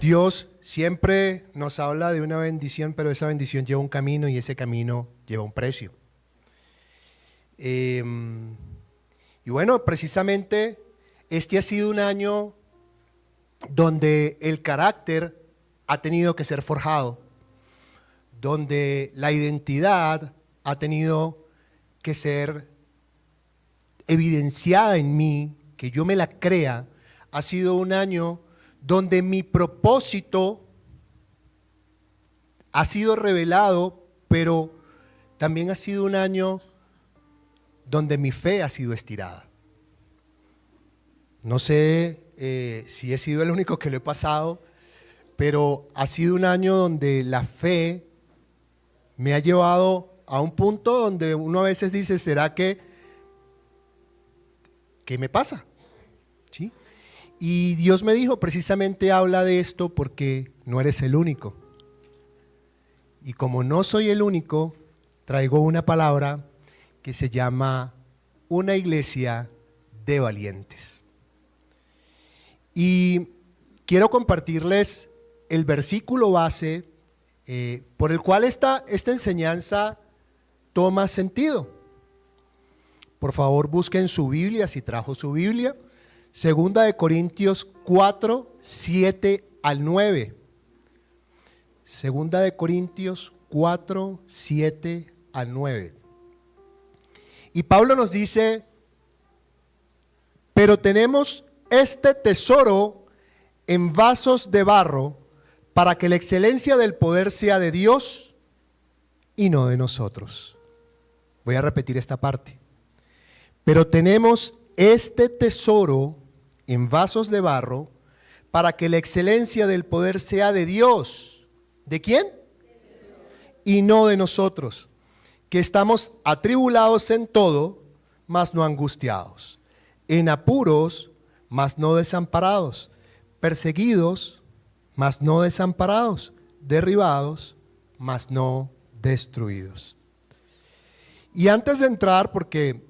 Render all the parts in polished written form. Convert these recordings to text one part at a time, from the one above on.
Dios siempre nos habla de una bendición, pero esa bendición lleva un camino y ese camino lleva un precio. Y bueno, precisamente este ha sido un año donde el carácter ha tenido que ser forjado, donde la identidad ha tenido que ser evidenciada en mí, que yo me la crea. Ha sido un año donde mi propósito ha sido revelado, pero también ha sido un año donde mi fe ha sido estirada. No sé si he sido el único que lo he pasado, pero ha sido un año donde la fe me ha llevado a un punto donde uno a veces dice, ¿será que qué me pasa? ¿Sí? Y Dios me dijo, precisamente habla de esto porque no eres el único. Y como no soy el único, traigo una palabra que se llama una iglesia de valientes. Y quiero compartirles el versículo base por el cual esta enseñanza toma sentido. Por favor, busquen su Biblia, si trajo su Biblia. Segunda de Corintios 4, 7 al 9. Segunda de Corintios 4, 7 al 9. Y Pablo nos dice, pero tenemos este tesoro en vasos de barro para que la excelencia del poder sea de Dios y no de nosotros. Voy a repetir esta parte. Pero tenemos este tesoro en vasos de barro para que la excelencia del poder sea de Dios. ¿De quién? Y no de nosotros, que estamos atribulados en todo, mas no angustiados, en apuros, mas no desamparados, perseguidos, mas no desamparados, derribados, mas no destruidos. Y antes de entrar, porque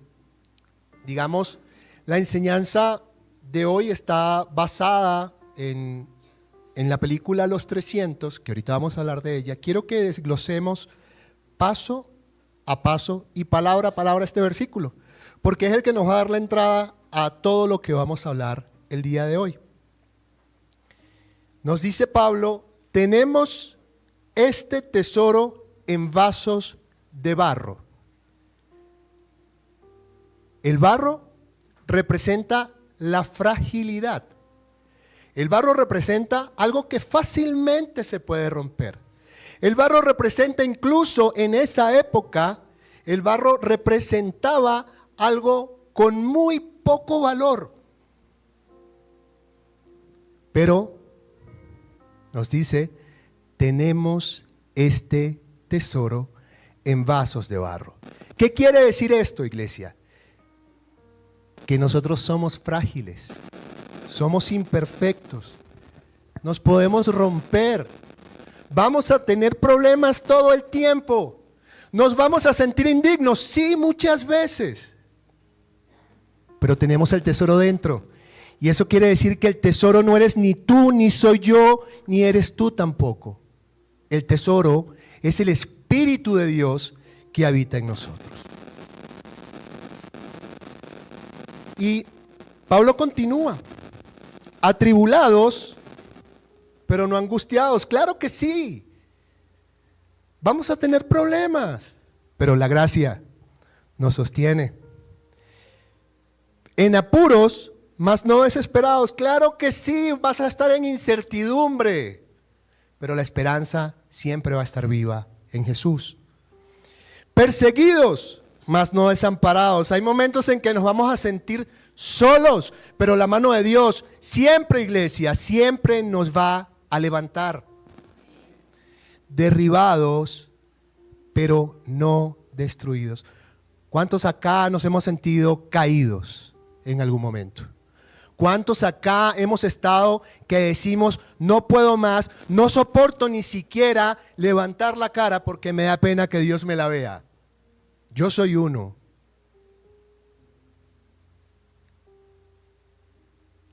digamos, la enseñanza de hoy está basada en la película Los 300, que ahorita vamos a hablar de ella. Quiero que desglosemos paso a paso y palabra a palabra este versículo, porque es el que nos va a dar la entrada a todo lo que vamos a hablar el día de hoy. Nos dice Pablo, tenemos este tesoro en vasos de barro. El barro representa la fragilidad. El barro representa algo que fácilmente se puede romper. El barro representa, incluso en esa época, el barro representaba algo con muy poco valor. Pero nos dice, tenemos este tesoro en vasos de barro. ¿Qué quiere decir esto, iglesia? Que nosotros somos frágiles, somos imperfectos, nos podemos romper, vamos a tener problemas todo el tiempo, nos vamos a sentir indignos, sí, muchas veces, pero tenemos el tesoro dentro. Y eso quiere decir que el tesoro no eres ni tú, ni soy yo, ni eres tú tampoco. El tesoro es el Espíritu de Dios que habita en nosotros. Y Pablo continúa, atribulados, pero no angustiados. Claro que sí, vamos a tener problemas, pero la gracia nos sostiene. En apuros, mas no desesperados. Claro que sí, vas a estar en incertidumbre, pero la esperanza siempre va a estar viva en Jesús. Perseguidos, mas no desamparados. Hay momentos en que nos vamos a sentir solos, pero la mano de Dios siempre, iglesia, siempre nos va a levantar. Derribados, pero no destruidos. ¿Cuántos acá nos hemos sentido caídos en algún momento? ¿Cuántos acá hemos estado que decimos, no puedo más, no soporto ni siquiera levantar la cara porque me da pena que Dios me la vea? Yo soy uno.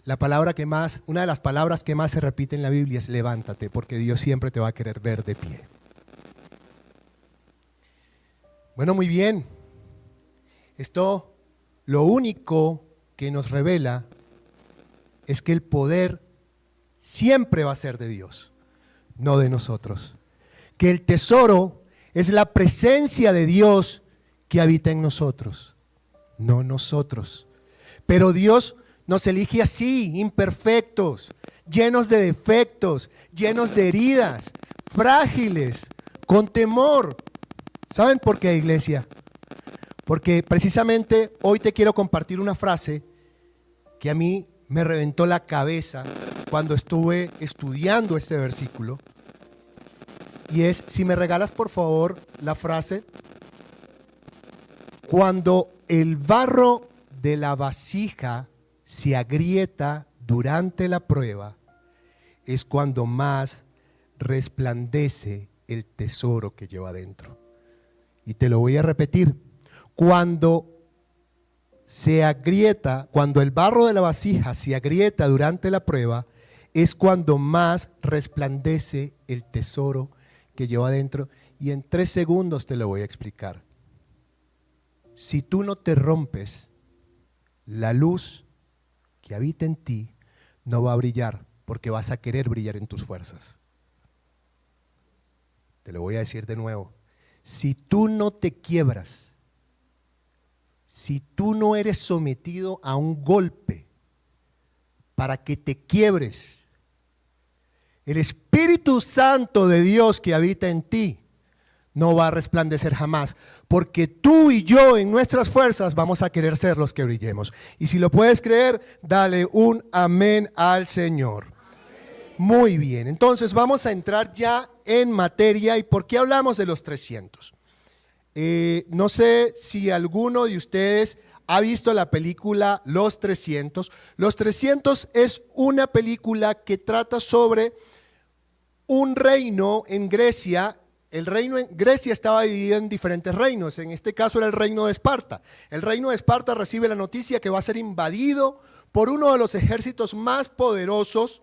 una de las palabras que más se repite en la Biblia es levántate, porque Dios siempre te va a querer ver de pie. Bueno, muy bien. Esto lo único que nos revela es que el poder siempre va a ser de Dios, no de nosotros. Que el tesoro es la presencia de Dios que habita en nosotros, no nosotros. Pero Dios nos elige así, imperfectos, llenos de defectos, llenos de heridas, frágiles, con temor. ¿Saben por qué, iglesia? Porque precisamente hoy te quiero compartir una frase que a mí me reventó la cabeza cuando estuve estudiando este versículo. Y es, si me regalas por favor la frase: cuando el barro de la vasija se agrieta durante la prueba, es cuando más resplandece el tesoro que lleva adentro. Y te lo voy a repetir. Cuando el barro de la vasija se agrieta durante la prueba, es cuando más resplandece el tesoro que lleva adentro. Y en 3 segundos te lo voy a explicar. Si tú no te rompes, la luz que habita en ti no va a brillar, porque vas a querer brillar en tus fuerzas. Te lo voy a decir de nuevo. Si tú no te quiebras, si tú no eres sometido a un golpe para que te quiebres, el Espíritu Santo de Dios que habita en ti no va a resplandecer jamás, porque tú y yo en nuestras fuerzas vamos a querer ser los que brillemos. Y si lo puedes creer, dale un amén al Señor. Muy bien, entonces vamos a entrar ya en materia. ¿Y por qué hablamos de los 300? No sé si alguno de ustedes ha visto la película Los 300. Los 300 es una película que trata sobre un reino en Grecia. El reino en Grecia estaba dividido en diferentes reinos. En este caso era el reino de Esparta. El reino de Esparta recibe la noticia que va a ser invadido por uno de los ejércitos más poderosos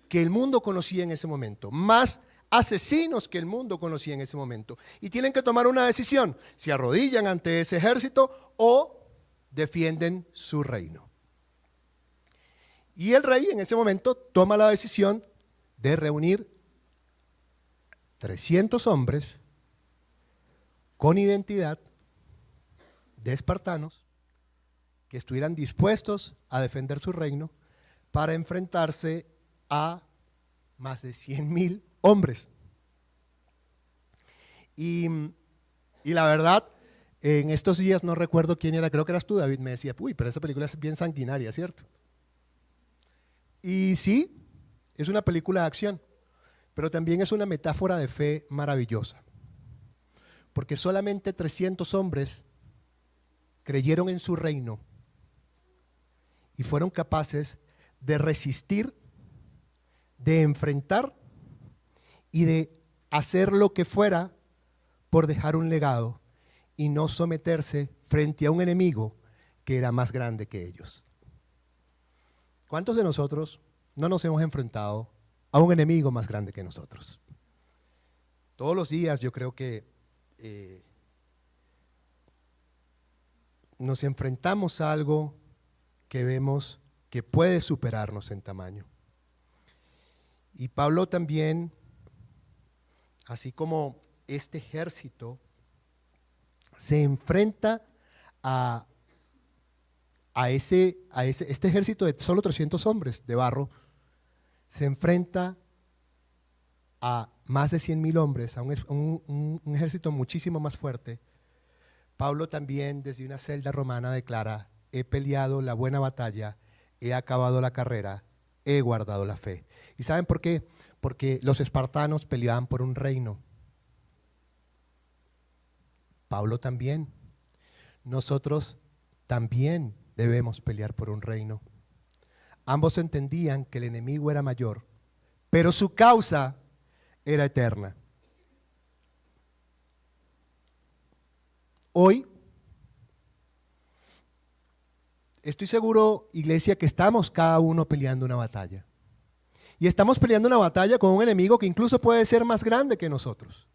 que el mundo conocía en ese momento, más asesinos que el mundo conocía en ese momento, y tienen que tomar una decisión: si arrodillan ante ese ejército o defienden su reino. Y el rey en ese momento toma la decisión de reunir 300 hombres con identidad de espartanos que estuvieran dispuestos a defender su reino para enfrentarse a más de 100,000 hombres. Y la verdad, en estos días no recuerdo quién era, creo que eras tú, David, me decía: uy, pero esa película es bien sanguinaria, ¿cierto? Y sí, es una película de acción, pero también es una metáfora de fe maravillosa, porque solamente 300 hombres creyeron en su reino y fueron capaces de resistir, de enfrentar y de hacer lo que fuera por dejar un legado y no someterse frente a un enemigo que era más grande que ellos. ¿Cuántos de nosotros no nos hemos enfrentado a un enemigo más grande que nosotros? Todos los días yo creo que nos enfrentamos a algo que vemos que puede superarnos en tamaño. Y Pablo también, así como este ejército, se enfrenta a este ejército de solo 300 hombres de barro, se enfrenta a más de 100,000 hombres, a un ejército muchísimo más fuerte. Pablo también desde una celda romana declara: he peleado la buena batalla, he acabado la carrera, he guardado la fe. ¿Y saben por qué? Porque los espartanos peleaban por un reino. Pablo también. Nosotros también debemos pelear por un reino. Ambos entendían que el enemigo era mayor, pero su causa era eterna. Hoy estoy seguro, iglesia, que estamos cada uno peleando una batalla. Y estamos peleando una batalla con un enemigo que incluso puede ser más grande que nosotros.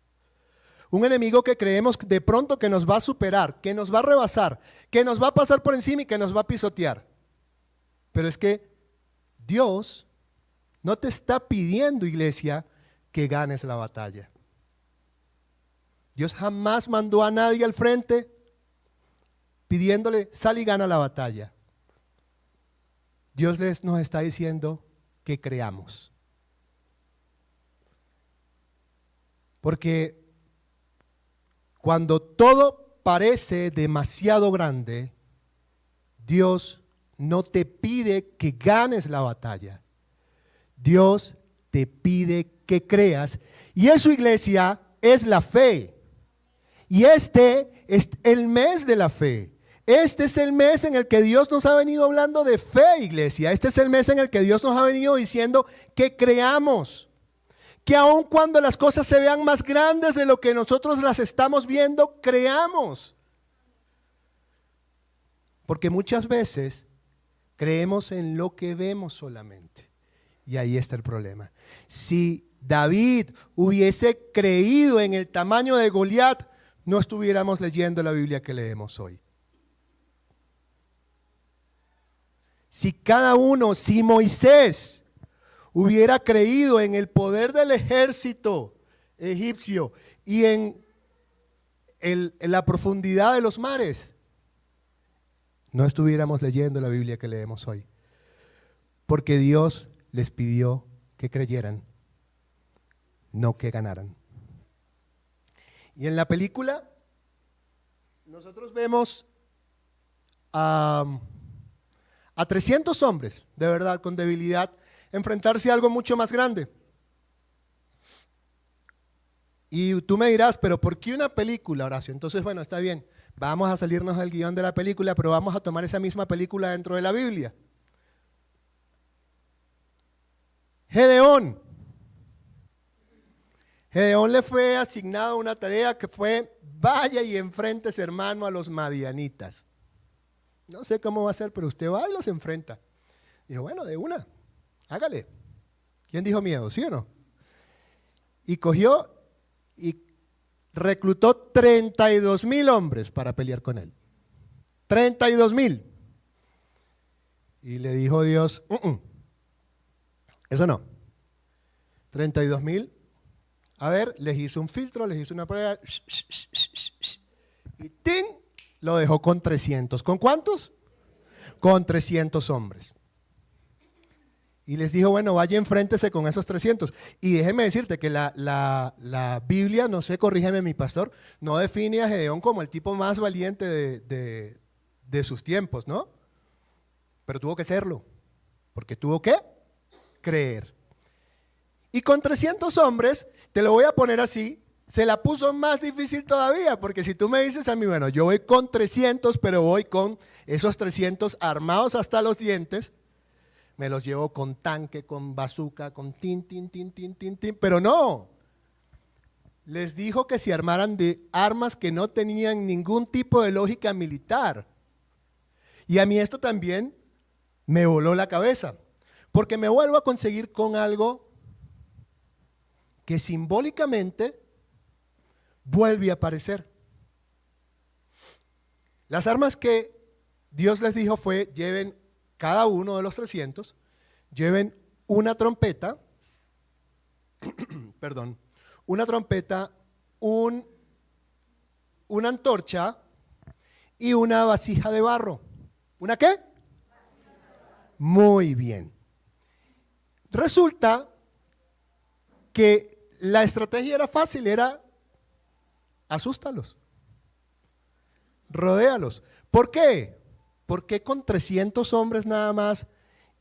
Un enemigo que creemos de pronto que nos va a superar, que nos va a rebasar, que nos va a pasar por encima y que nos va a pisotear. Pero es que Dios no te está pidiendo, iglesia, que ganes la batalla. Dios jamás mandó a nadie al frente pidiéndole, sal y gana la batalla. Dios nos está diciendo que creamos. Porque cuando todo parece demasiado grande, Dios no te pide que ganes la batalla. Dios te pide que creas. Y eso, iglesia, es la fe. Y este es el mes de la fe. Este es el mes en el que Dios nos ha venido hablando de fe, iglesia. Este es el mes en el que Dios nos ha venido diciendo que creamos. Que aun cuando las cosas se vean más grandes de lo que nosotros las estamos viendo, creamos. Porque muchas veces creemos en lo que vemos solamente. Y ahí está el problema. Si David hubiese creído en el tamaño de Goliat, no estuviéramos leyendo la Biblia que leemos hoy. Si Moisés hubiera creído en el poder del ejército egipcio y en la profundidad de los mares, no estuviéramos leyendo la Biblia que leemos hoy. Porque Dios les pidió que creyeran, no que ganaran. Y en la película nosotros vemos a 300 hombres, de verdad, con debilidad, enfrentarse a algo mucho más grande. Y tú me dirás, pero ¿por qué una película, Horacio? Entonces, bueno, está bien, vamos a salirnos del guión de la película, pero vamos a tomar esa misma película dentro de la Biblia. Gedeón le fue asignado una tarea que fue, vaya y enfréntese, hermano, a los madianitas. No sé cómo va a ser, pero usted va y los enfrenta. Dijo, bueno, de una, hágale. ¿Quién dijo miedo, sí o no? Y cogió y reclutó 32,000 hombres para pelear con él. 32,000. Y le dijo Dios, eso no. 32,000. A ver, les hizo un filtro, les hizo una prueba. Y ¡ting! Lo dejó con 300. ¿Con cuántos? Con 300 hombres. Y les dijo, bueno, vaya, enfréntese con esos 300. Y déjeme decirte que la Biblia, no sé, corrígeme mi pastor, no define a Gedeón como el tipo más valiente de sus tiempos, ¿no? Pero tuvo que serlo, porque tuvo que creer. Y con 300 hombres, te lo voy a poner así, se la puso más difícil todavía, porque si tú me dices a mí, bueno, yo voy con 300, pero voy con esos 300 armados hasta los dientes, me los llevo con tanque, con bazooka, con tin, pero no. Les dijo que se armaran de armas que no tenían ningún tipo de lógica militar. Y a mí esto también me voló la cabeza, porque me vuelvo a conseguir con algo que simbólicamente vuelve a aparecer. Las armas que Dios les dijo fue, lleven cada uno de los 300, lleven una trompeta, perdón, una trompeta, una antorcha y una vasija de barro. ¿Una qué? Muy bien. Resulta que la estrategia era fácil, era asústalos, rodéalos. ¿Por qué? Porque con 300 hombres nada más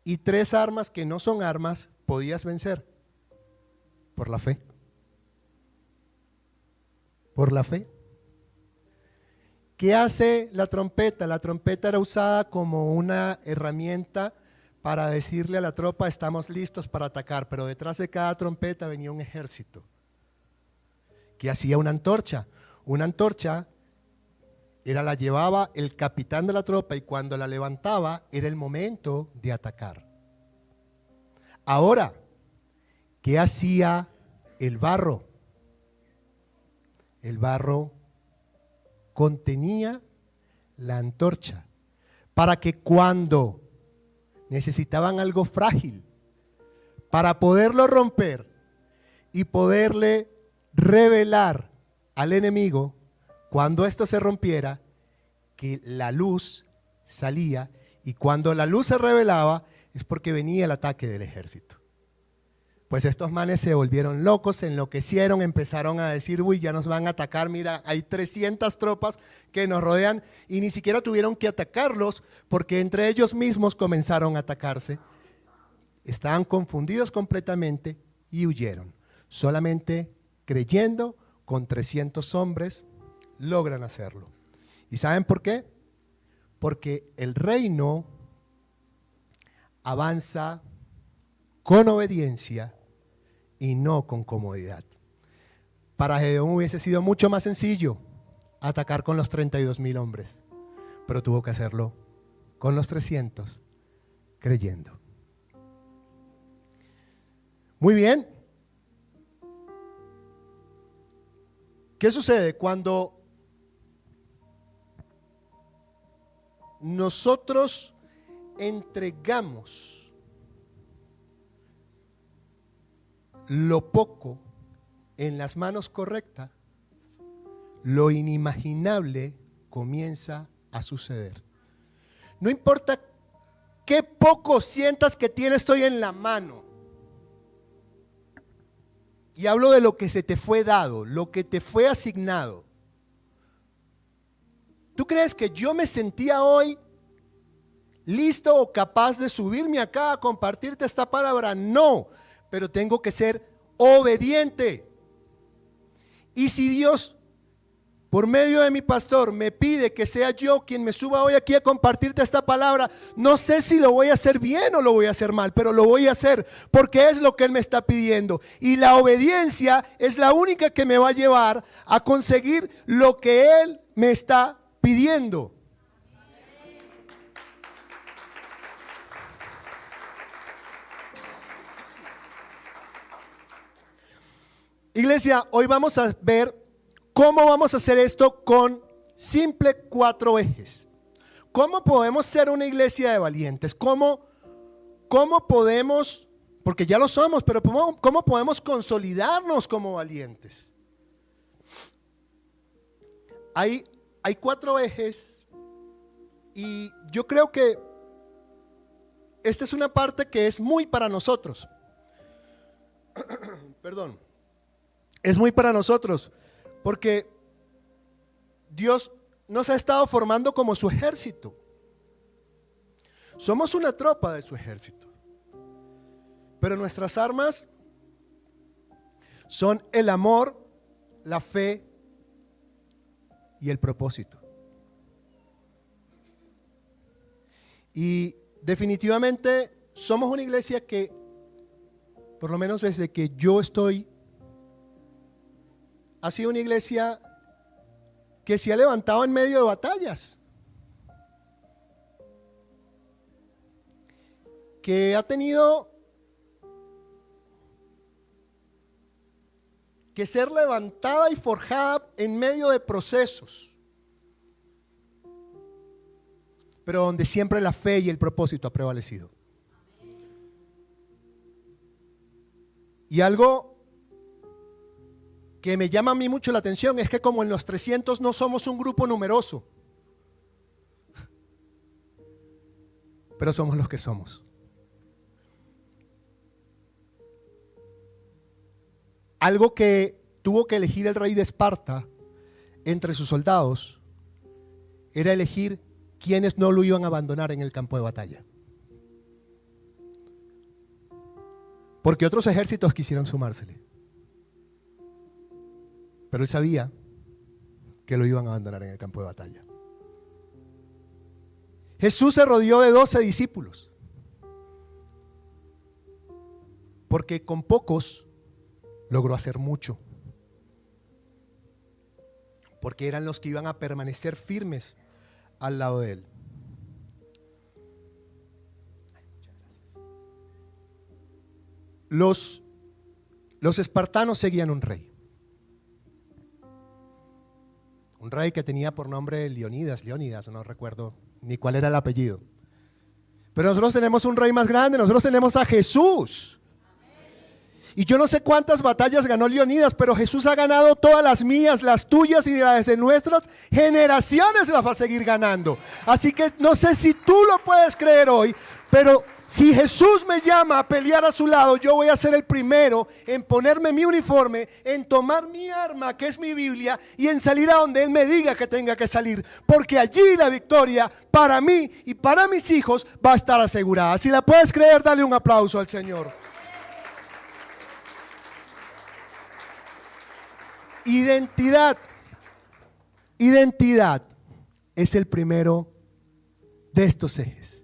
y 3 armas que no son armas podías vencer. Por la fe. Por la fe. ¿Qué hace la trompeta? La trompeta era usada como una herramienta para decirle a la tropa, estamos listos para atacar, pero detrás de cada trompeta venía un ejército que hacía una antorcha. Una antorcha la llevaba el capitán de la tropa y cuando la levantaba era el momento de atacar. Ahora, ¿qué hacía el barro? El barro contenía la antorcha para que cuando necesitaban algo frágil, para poderlo romper y poderle revelar al enemigo, cuando esto se rompiera, que la luz salía, y cuando la luz se revelaba es porque venía el ataque del ejército. Pues estos manes se volvieron locos, se enloquecieron, empezaron a decir, uy, ya nos van a atacar, mira, hay 300 tropas que nos rodean, y ni siquiera tuvieron que atacarlos porque entre ellos mismos comenzaron a atacarse. Estaban confundidos completamente y huyeron. Solamente creyendo, con 300 hombres logran hacerlo. ¿Y saben por qué? Porque el reino avanza con obediencia y no con comodidad. Para Gedeón hubiese sido mucho más sencillo atacar con los 32,000 hombres, pero tuvo que hacerlo con los 300, creyendo. Muy bien. ¿Qué sucede cuando nosotros entregamos lo poco en las manos correctas? Lo inimaginable comienza a suceder. No importa qué poco sientas que tienes hoy en la mano. Y hablo de lo que se te fue dado, lo que te fue asignado. ¿Tú crees que yo me sentía hoy listo o capaz de subirme acá a compartirte esta palabra? No, pero tengo que ser obediente. Y si Dios, por medio de mi pastor, me pide que sea yo quien me suba hoy aquí a compartirte esta palabra, no sé si lo voy a hacer bien o lo voy a hacer mal, pero lo voy a hacer porque es lo que Él me está pidiendo. Y la obediencia es la única que me va a llevar a conseguir lo que Él me está pidiendo. Iglesia, hoy vamos a ver cómo vamos a hacer esto con simple 4 ejes. ¿Cómo podemos ser una iglesia de valientes? ¿Cómo podemos, porque ya lo somos, pero cómo podemos consolidarnos como valientes? Hay 4 ejes y yo creo que esta es una parte que es muy para nosotros. Perdón. Es muy para nosotros, porque Dios nos ha estado formando como su ejército. Somos una tropa de su ejército. Pero nuestras armas son el amor, la fe y el propósito. Y definitivamente somos una iglesia que, por lo menos desde que yo estoy, ha sido una iglesia que se ha levantado en medio de batallas, que ha tenido que ser levantada y forjada en medio de procesos, pero donde siempre la fe y el propósito ha prevalecido. Y algo que me llama a mí mucho la atención es que como en los 300 no somos un grupo numeroso, pero somos los que somos. Algo que tuvo que elegir el rey de Esparta entre sus soldados era elegir quiénes no lo iban a abandonar en el campo de batalla. Porque otros ejércitos quisieron sumársele. Pero él sabía que lo iban a abandonar en el campo de batalla. Jesús se rodeó de 12 discípulos. Porque con pocos logró hacer mucho. porque eran los que iban a permanecer firmes al lado de él. Los espartanos seguían un rey que tenía por nombre Leonidas, no recuerdo ni cuál era el apellido. Pero nosotros tenemos un rey más grande, nosotros tenemos a Jesús. Y yo no sé cuántas batallas ganó Leonidas, pero Jesús ha ganado todas las mías, las tuyas y las de nuestras generaciones las va a seguir ganando. Así que no sé si tú lo puedes creer hoy, pero si Jesús me llama a pelear a su lado, yo voy a ser el primero en ponerme mi uniforme, en tomar mi arma, que es mi Biblia, y en salir a donde Él me diga que tenga que salir. Porque allí la victoria para mí y para mis hijos va a estar asegurada. Si la puedes creer, dale un aplauso al Señor. Identidad es el primero de estos ejes.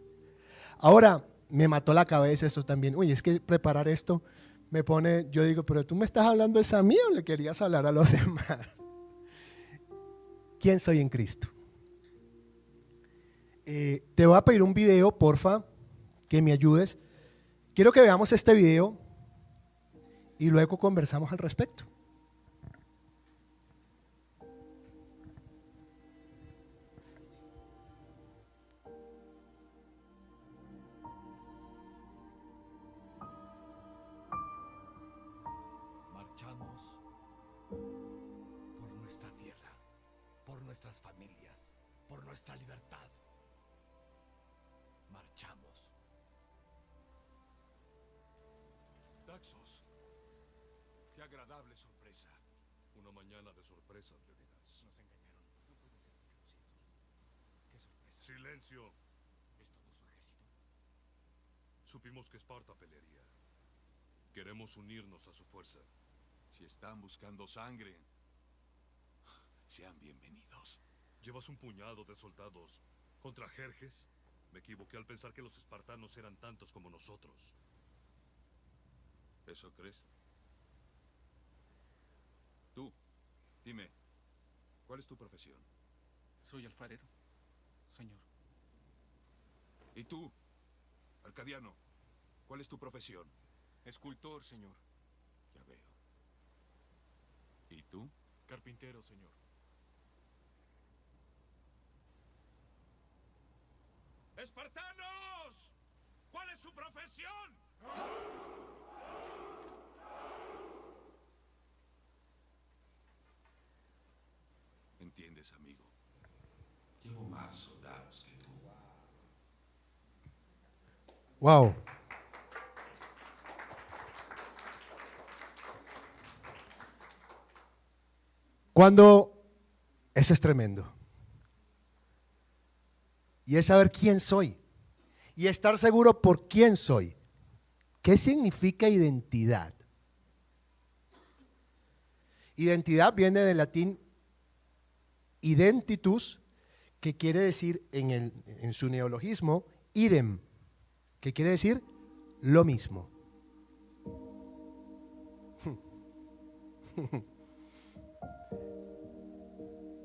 Ahora, me mató la cabeza esto también. Uy, es que preparar esto me pone, yo digo, pero tú me estás hablando es a mí o le querías hablar a los demás. ¿Quién soy en Cristo? Te voy a pedir un video, porfa, que me ayudes. Quiero que veamos este video y luego conversamos al respecto. Marchamos por nuestra tierra, por nuestras familias, por nuestra libertad. Marchamos. Daxos, qué agradable sorpresa. Una mañana de sorpresas, Leonidas. Nos engañaron. No pueden ser desconocidos. Qué sorpresa. ¡Silencio! ¿Es todo su ejército? Supimos que Esparta pelearía. Queremos unirnos a su fuerza. Si están buscando sangre, sean bienvenidos. Llevas un puñado de soldados contra Jerjes. Me equivoqué al pensar que los espartanos eran tantos como nosotros. ¿Eso crees? Tú, dime, ¿cuál es tu profesión? Soy alfarero, señor. ¿Y tú, Arcadiano, cuál es tu profesión? Escultor, señor. Ya veo. ¿Y tú? Carpintero, señor. ¡Espartanos! ¿Cuál es su profesión? ¿Entiendes, amigo? Llevo más soldados que tú. Wow. Eso es tremendo. Y es saber quién soy. Y estar seguro por quién soy. ¿Qué significa identidad? Identidad viene del latín identitus, que quiere decir en su neologismo, idem, que quiere decir lo mismo.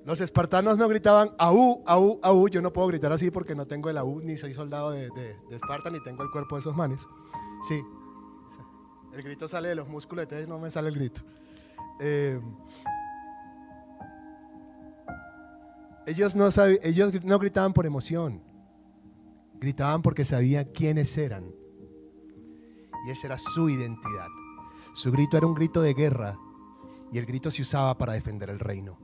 Los espartanos no gritaban aú, aú, aú. Yo no puedo gritar así porque no tengo el aú, ni soy soldado de Esparta, ni tengo el cuerpo de esos manes. Sí, el grito sale de los músculos, entonces no me sale el grito. Ellos no gritaban por emoción, gritaban porque sabían quiénes eran. Y esa era su identidad. Su grito era un grito de guerra y el grito se usaba para defender el reino.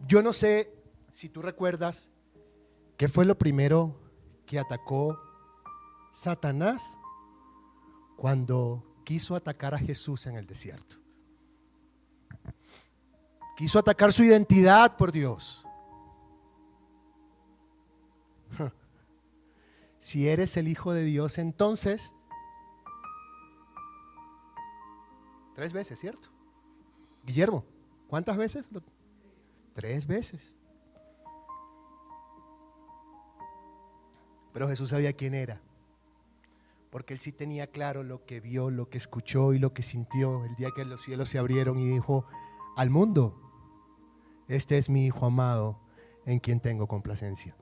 Yo no sé si tú recuerdas qué fue lo primero que atacó Satanás cuando quiso atacar a Jesús en el desierto. Quiso atacar su identidad, por Dios. Si eres el Hijo de Dios, entonces 3 veces, ¿cierto? Guillermo, ¿cuántas veces? 3 veces. Pero Jesús sabía quién era. porque él sí tenía claro lo que vio, lo que escuchó y lo que sintió el día que los cielos se abrieron y dijo al mundo: este es mi Hijo amado en quien tengo complacencia.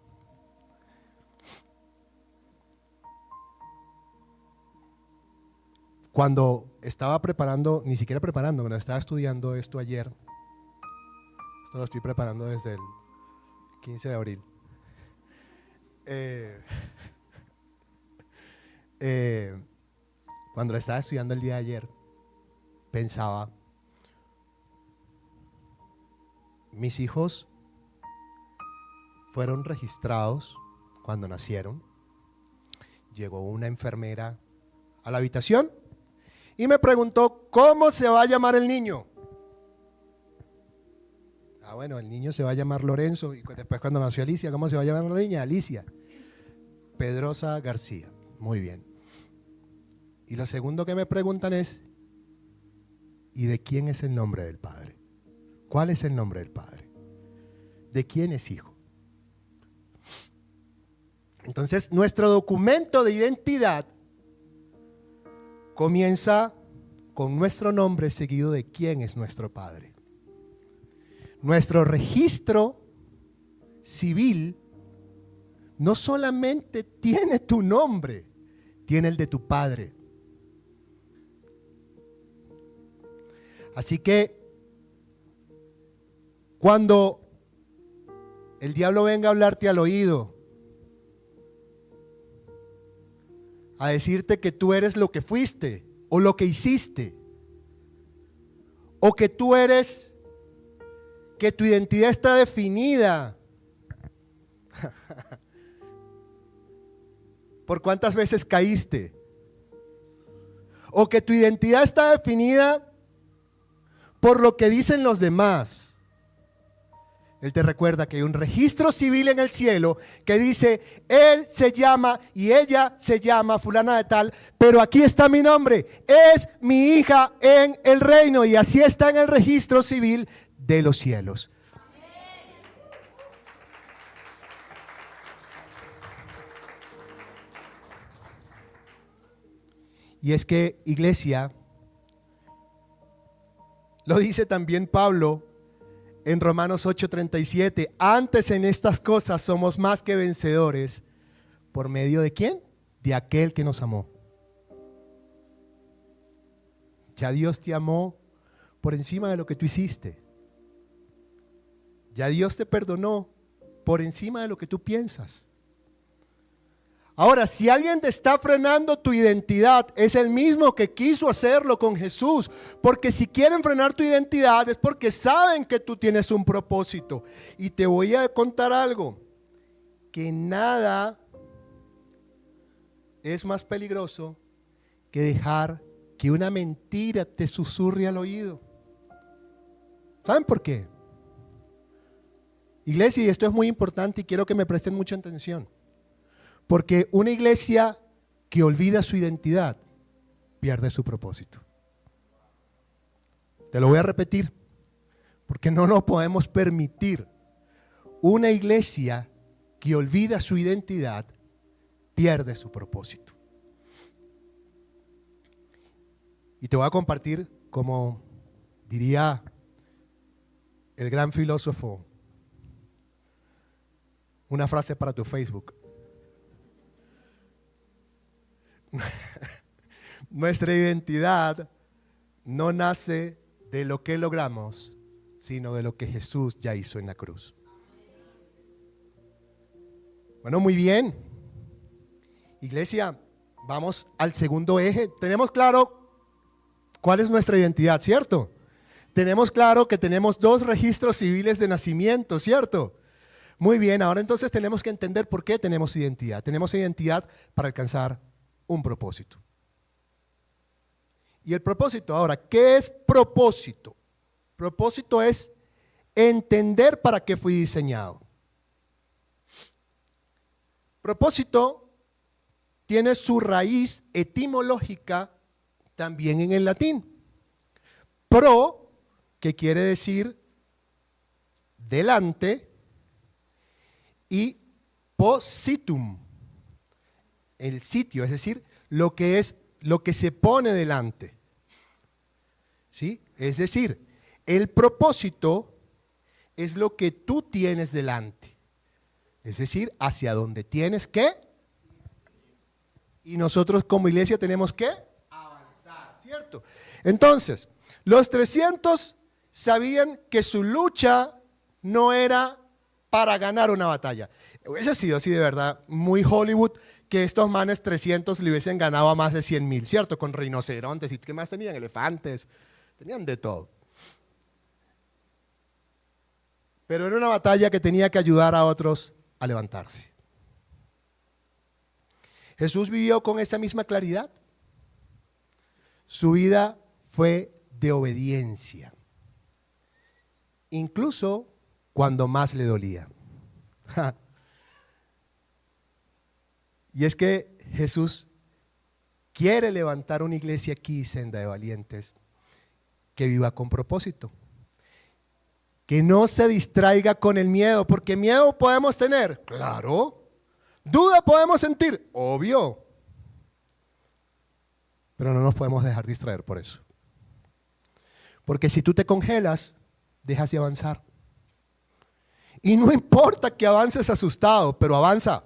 Cuando estaba preparando, ni siquiera preparando, cuando estaba estudiando esto ayer, esto lo estoy preparando desde el 15 de abril, cuando lo estaba estudiando el día de ayer, pensaba, mis hijos fueron registrados cuando nacieron. Llegó una enfermera a la habitación y me preguntó: ¿cómo se va a llamar el niño? Bueno, el niño se va a llamar Lorenzo. Y después, cuando nació Alicia, ¿cómo se va a llamar la niña? Alicia Pedrosa García. Muy bien. Y lo segundo que me preguntan es: ¿y de quién es el nombre del padre? ¿Cuál es el nombre del padre? ¿De quién es hijo? Entonces, nuestro documento de identidad comienza con nuestro nombre seguido de quién es nuestro padre. Nuestro registro civil no solamente tiene tu nombre, tiene el de tu padre. Así que cuando el diablo venga a hablarte al oído, a decirte que tú eres lo que fuiste o lo que hiciste, o que tú eres, que tu identidad está definida por cuántas veces caíste, o que tu identidad está definida por lo que dicen los demás, él te recuerda que hay un registro civil en el cielo que dice: él se llama y ella se llama fulana de tal, pero aquí está mi nombre, es mi hija en el reino, y así está en el registro civil de los cielos. Y es que, iglesia, lo dice también Pablo en Romanos 8:37, antes en estas cosas somos más que vencedores, ¿por medio de quién? De aquel que nos amó. Ya Dios te amó por encima de lo que tú hiciste. Ya Dios te perdonó por encima de lo que tú piensas. Ahora, si alguien te está frenando tu identidad, es el mismo que quiso hacerlo con Jesús. Porque si quieren frenar tu identidad es porque saben que tú tienes un propósito. Y te voy a contar algo, que nada es más peligroso que dejar que una mentira te susurre al oído. ¿Saben por qué? Iglesia, y esto es muy importante y quiero que me presten mucha atención. Porque una iglesia que olvida su identidad pierde su propósito. Te lo voy a repetir, porque no nos podemos permitir. Una iglesia que olvida su identidad pierde su propósito. Y te voy a compartir, como diría el gran filósofo, una frase para tu Facebook. Nuestra identidad no nace de lo que logramos, sino de lo que Jesús ya hizo en la cruz. Bueno, muy bien. Iglesia, vamos al segundo eje. Tenemos claro cuál es nuestra identidad, ¿cierto? Tenemos claro que tenemos 2 registros civiles de nacimiento, ¿cierto? Muy bien, ahora entonces tenemos que entender por qué tenemos identidad. Tenemos identidad para alcanzar un propósito. Y el propósito, ahora, ¿qué es propósito? Propósito es entender para qué fui diseñado. Propósito tiene su raíz etimológica también en el latín. Pro, que quiere decir delante, y positum, el sitio, es decir, lo que se pone delante. ¿Sí? Es decir, el propósito es lo que tú tienes delante. Es decir, hacia donde tienes que. Y nosotros como iglesia tenemos que avanzar, ¿cierto? Entonces, los 300 sabían que su lucha no era para ganar una batalla. Hubiese sido así de verdad, muy Hollywood, que estos manes 300 le hubiesen ganado a más de 100,000, ¿cierto? Con rinocerontes y ¿qué más tenían? Elefantes, tenían de todo. Pero era una batalla que tenía que ayudar a otros a levantarse. Jesús vivió con esa misma claridad. Su vida fue de obediencia, incluso cuando más le dolía. Y es que Jesús quiere levantar una iglesia aquí, Senda de Valientes, que viva con propósito. Que no se distraiga con el miedo, porque miedo podemos tener, claro. Duda podemos sentir, obvio. Pero no nos podemos dejar distraer por eso. Porque si tú te congelas, dejas de avanzar. Y no importa que avances asustado, pero avanza.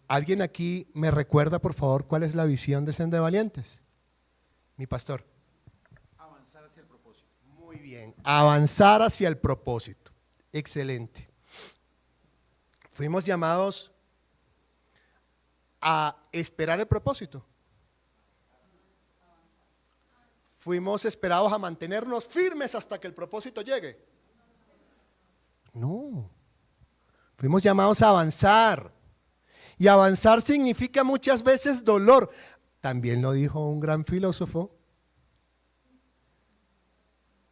¿Alguien aquí me recuerda, por favor, cuál es la visión de Senda de Valientes? Mi pastor. Avanzar hacia el propósito. Muy bien, avanzar hacia el propósito. Excelente. Fuimos llamados a esperar el propósito. Fuimos esperados a mantenernos firmes hasta que el propósito llegue. No. Fuimos llamados a avanzar. Y avanzar significa muchas veces dolor. También lo dijo un gran filósofo,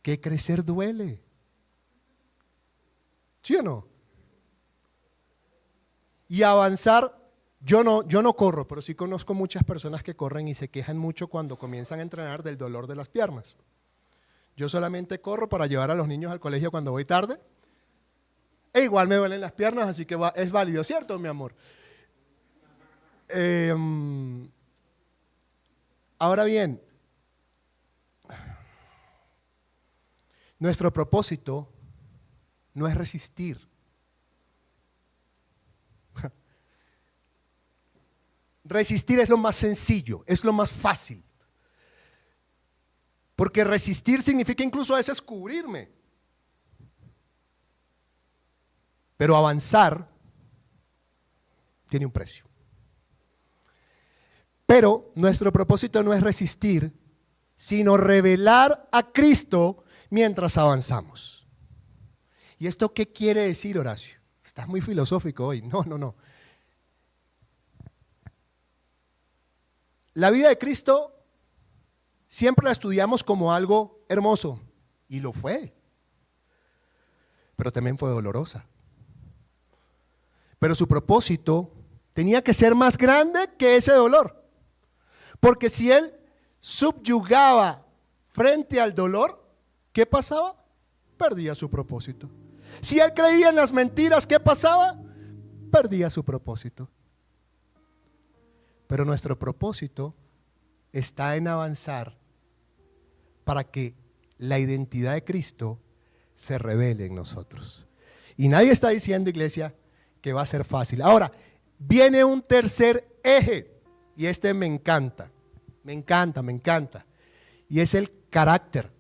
que crecer duele. ¿Sí o no? Y avanzar, yo no corro, pero sí conozco muchas personas que corren y se quejan mucho cuando comienzan a entrenar del dolor de las piernas. Yo solamente corro para llevar a los niños al colegio cuando voy tarde. E igual me duelen las piernas, así que es válido, ¿cierto, mi amor? Ahora bien, nuestro propósito no es resistir. Resistir es lo más sencillo, es lo más fácil. Porque resistir significa incluso a veces cubrirme. Pero avanzar tiene un precio. Pero nuestro propósito no es resistir, sino revelar a Cristo mientras avanzamos. ¿Y esto qué quiere decir, Horacio? Estás muy filosófico hoy. No. La vida de Cristo siempre la estudiamos como algo hermoso, y lo fue. Pero también fue dolorosa. Pero su propósito tenía que ser más grande que ese dolor. Porque si él subyugaba frente al dolor, ¿qué pasaba? Perdía su propósito. Si él creía en las mentiras, ¿qué pasaba? Perdía su propósito. Pero nuestro propósito está en avanzar para que la identidad de Cristo se revele en nosotros. Y nadie está diciendo, iglesia, que va a ser fácil. Ahora, viene un tercer eje, y este me encanta. Y es el carácter.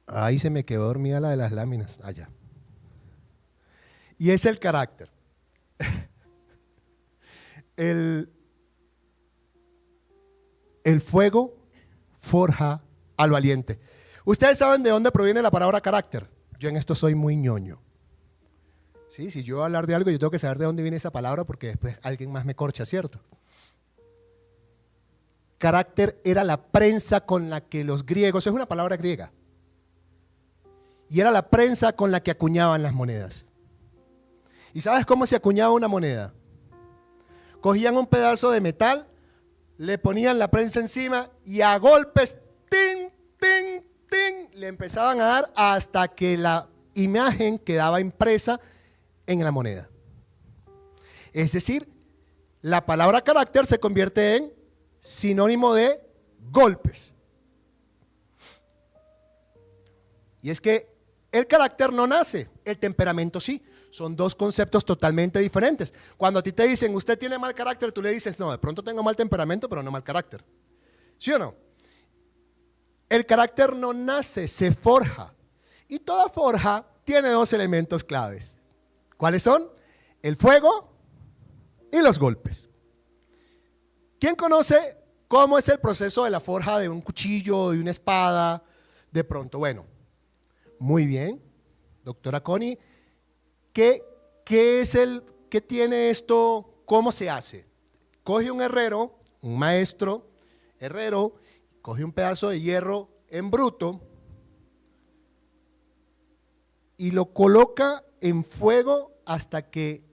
Ahí se me quedó dormida la de las láminas, allá. Y es el carácter. El fuego forja al valiente. Ustedes saben de dónde proviene la palabra carácter. Yo en esto soy muy ñoño. Sí, si yo voy a hablar de algo, yo tengo que saber de dónde viene esa palabra porque después alguien más me corcha, ¿cierto? Carácter era la prensa con la que los griegos, es una palabra griega, y era la prensa con la que acuñaban las monedas. ¿Y sabes cómo se acuñaba una moneda? Cogían un pedazo de metal, le ponían la prensa encima y a golpes, ¡tin, tin, tin!, le empezaban a dar hasta que la imagen quedaba impresa en la moneda. Es decir, la palabra carácter se convierte en sinónimo de golpes. Y es que el carácter no nace, el temperamento sí. Son dos conceptos totalmente diferentes. Cuando a ti te dicen, usted tiene mal carácter, tú le dices, no, de pronto tengo mal temperamento, pero no mal carácter. ¿Sí o no? El carácter no nace, se forja. Y toda forja tiene dos elementos claves. ¿Cuáles son? El fuego y los golpes. ¿Quién conoce cómo es el proceso de la forja de un cuchillo, de una espada? De pronto, bueno, muy bien, doctora Connie. ¿Qué tiene esto? ¿Cómo se hace? Coge un herrero, un maestro herrero, coge un pedazo de hierro en bruto y lo coloca en fuego hasta que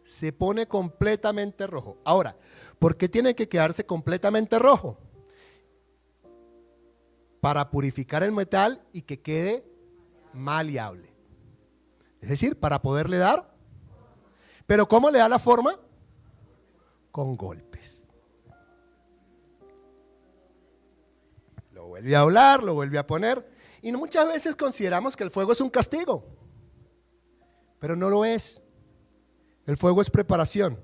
se pone completamente rojo. Ahora, ¿por qué tiene que quedarse completamente rojo? Para purificar el metal y que quede maleable. Es decir, para poderle dar. ¿Pero cómo le da la forma? Con golpes. Lo vuelve a hablar, lo vuelve a poner. Y muchas veces consideramos que el fuego es un castigo. Pero no lo es. El fuego es preparación.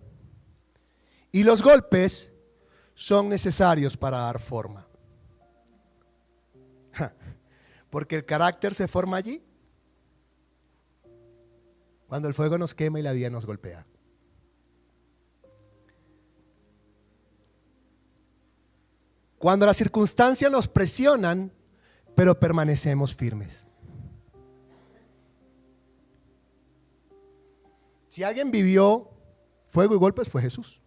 Y los golpes son necesarios para dar forma. Porque el carácter se forma allí. Cuando el fuego nos quema y la vida nos golpea. Cuando las circunstancias nos presionan, pero permanecemos firmes. Si alguien vivió fuego y golpes, fue Jesús.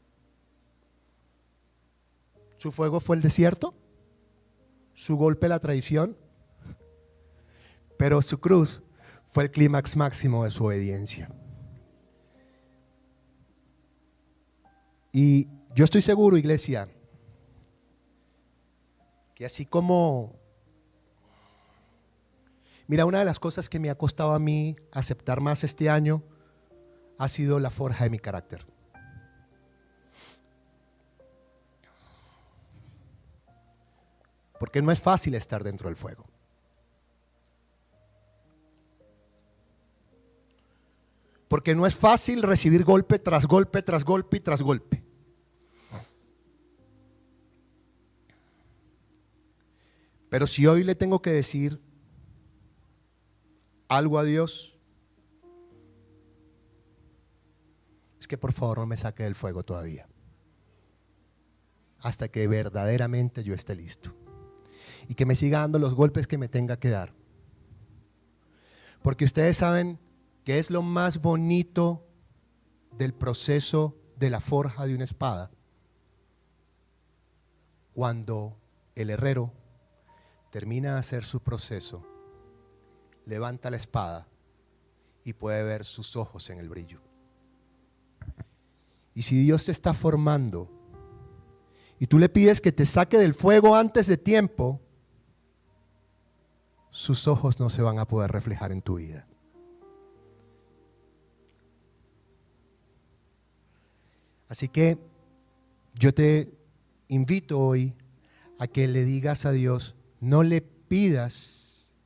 Su fuego fue el desierto, su golpe la traición, pero su cruz fue el clímax máximo de su obediencia. Y yo estoy seguro, iglesia, que así como, mira, una de las cosas que me ha costado a mí aceptar más este año ha sido la forja de mi carácter. Porque no es fácil estar dentro del fuego. Porque no es fácil recibir golpe tras golpe, tras golpe y tras golpe. Pero si hoy le tengo que decir algo a Dios, es que por favor no me saque del fuego todavía. Hasta que verdaderamente yo esté listo. Y que me siga dando los golpes que me tenga que dar. Porque ustedes saben que es lo más bonito del proceso de la forja de una espada. Cuando el herrero termina de hacer su proceso, levanta la espada y puede ver sus ojos en el brillo. Y si Dios te está formando y tú le pides que te saque del fuego antes de tiempo, sus ojos no se van a poder reflejar en tu vida. Así que yo te invito hoy a que le digas a Dios, no le pidas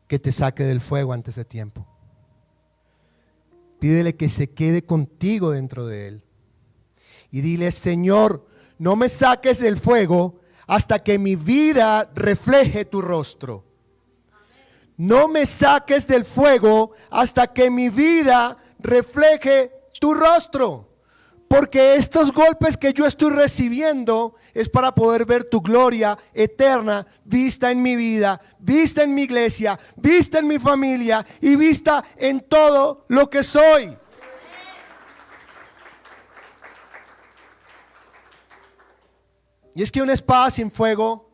que te saque del fuego antes de tiempo. Pídele que se quede contigo dentro de él. Y dile, Señor, no me saques del fuego hasta que mi vida refleje tu rostro. No me saques del fuego hasta que mi vida refleje tu rostro. Porque estos golpes que yo estoy recibiendo es para poder ver tu gloria eterna vista en mi vida, vista en mi iglesia, vista en mi familia y vista en todo lo que soy. Y es que una espada sin fuego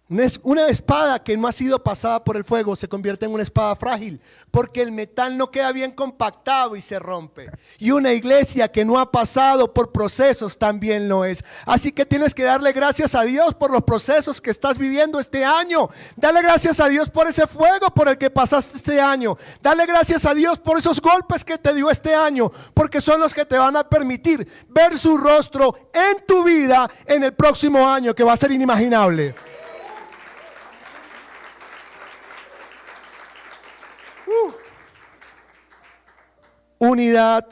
Una espada que no ha sido pasada por el fuego se convierte en una espada frágil, porque el metal no queda bien compactado y se rompe. Y una iglesia que no ha pasado por procesos también lo es. Así que tienes que darle gracias a Dios por los procesos que estás viviendo este año. Dale gracias a Dios por ese fuego por el que pasaste este año. Dale gracias a Dios por esos golpes que te dio este año, porque son los que te van a permitir ver su rostro en tu vida en el próximo año, que va a ser inimaginable. Unidad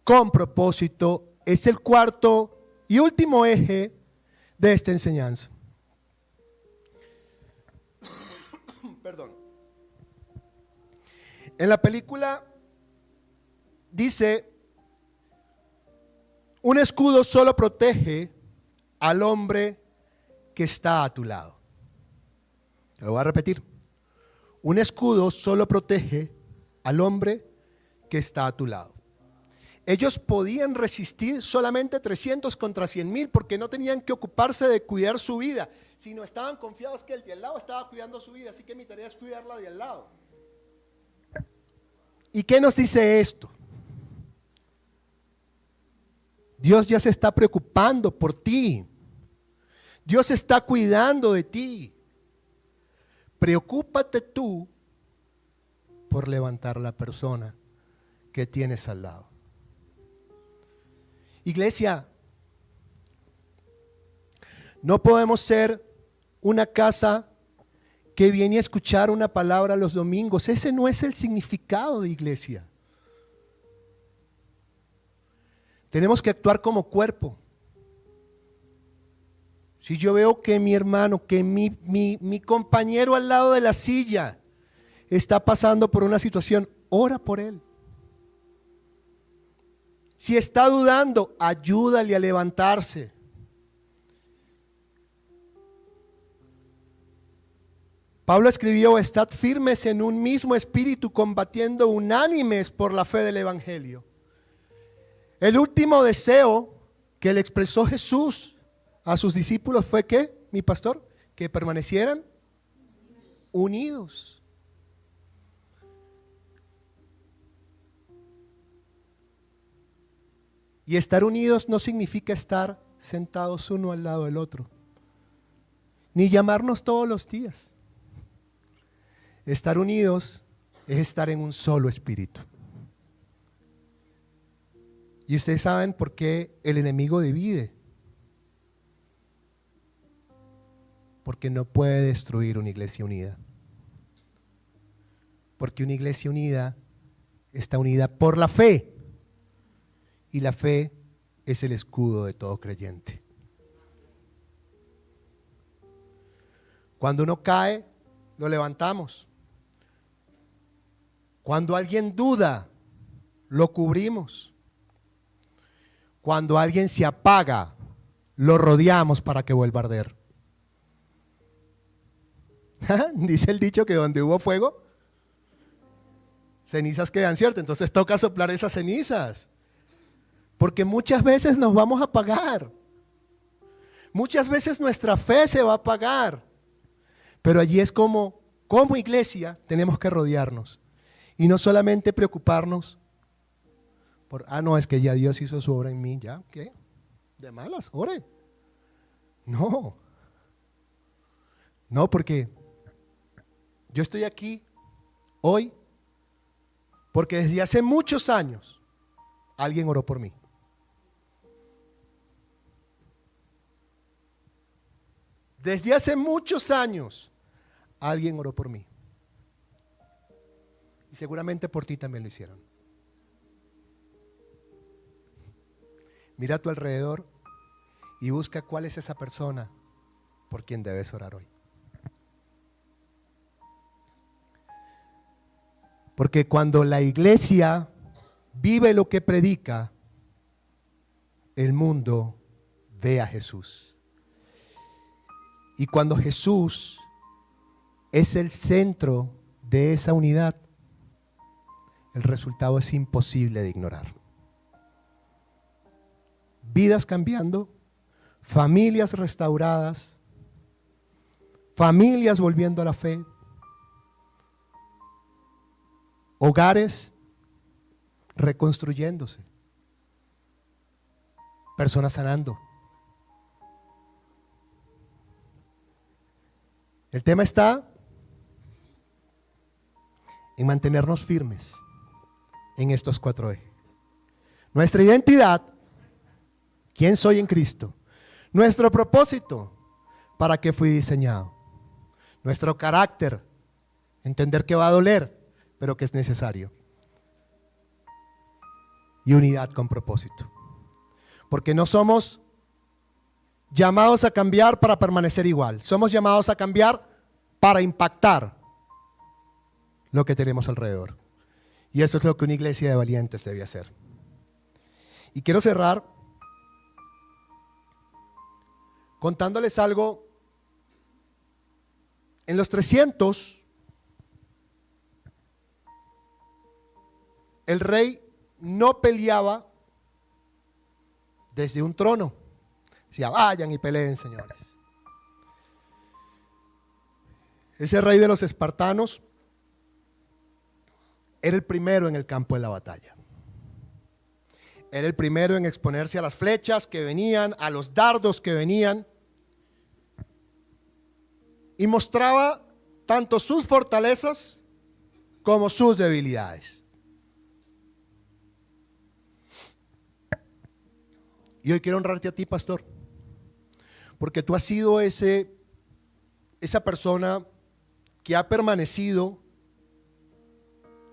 con propósito es el cuarto y último eje de esta enseñanza. Perdón. En la película dice: un escudo solo protege al hombre que está a tu lado. Lo voy a repetir. Un escudo solo protege al hombre que está a tu lado. Ellos podían resistir solamente 300 contra 100,000 porque no tenían que ocuparse de cuidar su vida, sino estaban confiados que el de al lado estaba cuidando su vida, así que mi tarea es cuidar la de al lado. ¿Y qué nos dice esto? Dios ya se está preocupando por ti. Dios está cuidando de ti. Preocúpate tú por levantar la persona que tienes al lado. Iglesia, no podemos ser una casa que viene a escuchar una palabra los domingos. Ese no es el significado de iglesia. Tenemos que actuar como cuerpo. Si yo veo que mi hermano, que mi compañero al lado de la silla está pasando por una situación, ora por él. Si está dudando, ayúdale a levantarse. Pablo escribió: estad firmes en un mismo espíritu, combatiendo unánimes por la fe del evangelio. El último deseo que le expresó Jesús a sus discípulos fue ¿qué, mi pastor? Que permanecieran unidos. Y estar unidos no significa estar sentados uno al lado del otro, ni llamarnos todos los días. Estar unidos es estar en un solo espíritu. Y ustedes saben por qué el enemigo divide. Porque no puede destruir una iglesia unida. Porque una iglesia unida está unida por la fe. Y la fe es el escudo de todo creyente. Cuando uno cae, lo levantamos. Cuando alguien duda, lo cubrimos. Cuando alguien se apaga, lo rodeamos para que vuelva a arder. Dice el dicho que donde hubo fuego, cenizas quedan, ¿cierto? Entonces toca soplar esas cenizas. Porque muchas veces nos vamos a apagar. Muchas veces nuestra fe se va a apagar. Pero allí es como iglesia tenemos que rodearnos. Y no solamente preocuparnos por, no, es que ya Dios hizo su obra en mí, ya, ¿qué? De malas, ore. No, porque yo estoy aquí hoy porque desde hace muchos años alguien oró por mí. Desde hace muchos años alguien oró por mí. Y seguramente por ti también lo hicieron. Mira a tu alrededor y busca cuál es esa persona por quien debes orar hoy. Porque cuando la iglesia vive lo que predica, el mundo ve a Jesús. Y cuando Jesús es el centro de esa unidad, el resultado es imposible de ignorar. Vidas cambiando, familias restauradas, familias volviendo a la fe, hogares reconstruyéndose, personas sanando. El tema está en mantenernos firmes en estos 4 ejes. Nuestra identidad, quién soy en Cristo. Nuestro propósito, para qué fui diseñado. Nuestro carácter, entender que va a doler, pero que es necesario. Y unidad con propósito. Porque no somos llamados a cambiar para permanecer igual. Somos llamados a cambiar para impactar lo que tenemos alrededor. Y eso es lo que una iglesia de valientes debe hacer. Y quiero cerrar contándoles algo. En los 300, el rey no peleaba desde un trono. Decía, vayan y peleen, señores. Ese rey de los espartanos era el primero en el campo de la batalla. Era el primero en exponerse a las flechas que venían, a los dardos que venían. Y mostraba tanto sus fortalezas como sus debilidades. Y hoy quiero honrarte a ti, pastor, porque tú has sido esa persona que ha permanecido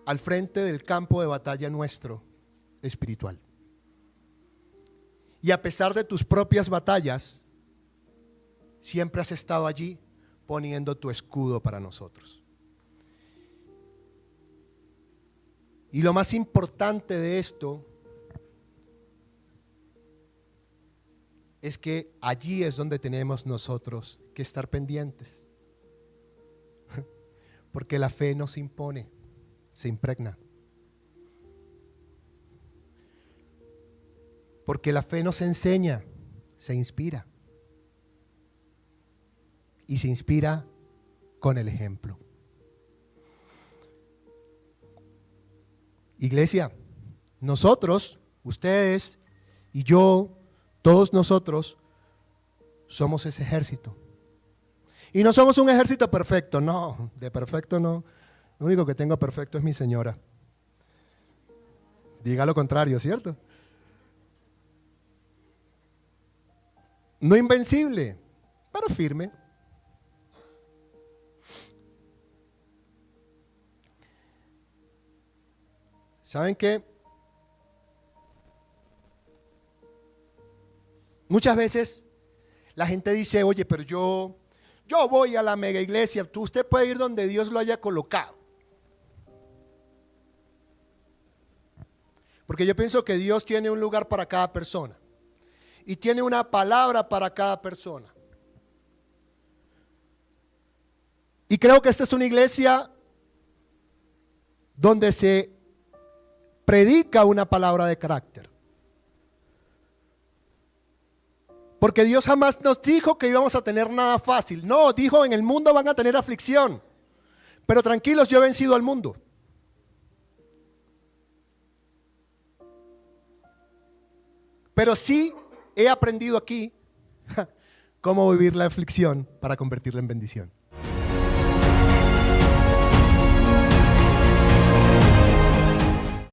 al frente del campo de batalla nuestro espiritual. Y a pesar de tus propias batallas, siempre has estado allí poniendo tu escudo para nosotros. Y lo más importante de esto es que allí es donde tenemos nosotros que estar pendientes. Porque la fe no se impone, se impregna. Porque la fe no se enseña, se inspira. Y se inspira con el ejemplo. Iglesia, nosotros, ustedes y yo, todos nosotros somos ese ejército. Y no somos un ejército perfecto, no, de perfecto no. Lo único que tengo perfecto es mi señora. Diga lo contrario, ¿cierto? No invencible, pero firme. ¿Saben qué? Muchas veces la gente dice, oye, pero yo voy a la mega iglesia. Usted puede ir donde Dios lo haya colocado. Porque yo pienso que Dios tiene un lugar para cada persona. Y tiene una palabra para cada persona. Y creo que esta es una iglesia donde se predica una palabra de carácter. Porque Dios jamás nos dijo que íbamos a tener nada fácil. No, dijo, en el mundo van a tener aflicción. Pero tranquilos, yo he vencido al mundo. Pero sí he aprendido aquí cómo vivir la aflicción para convertirla en bendición.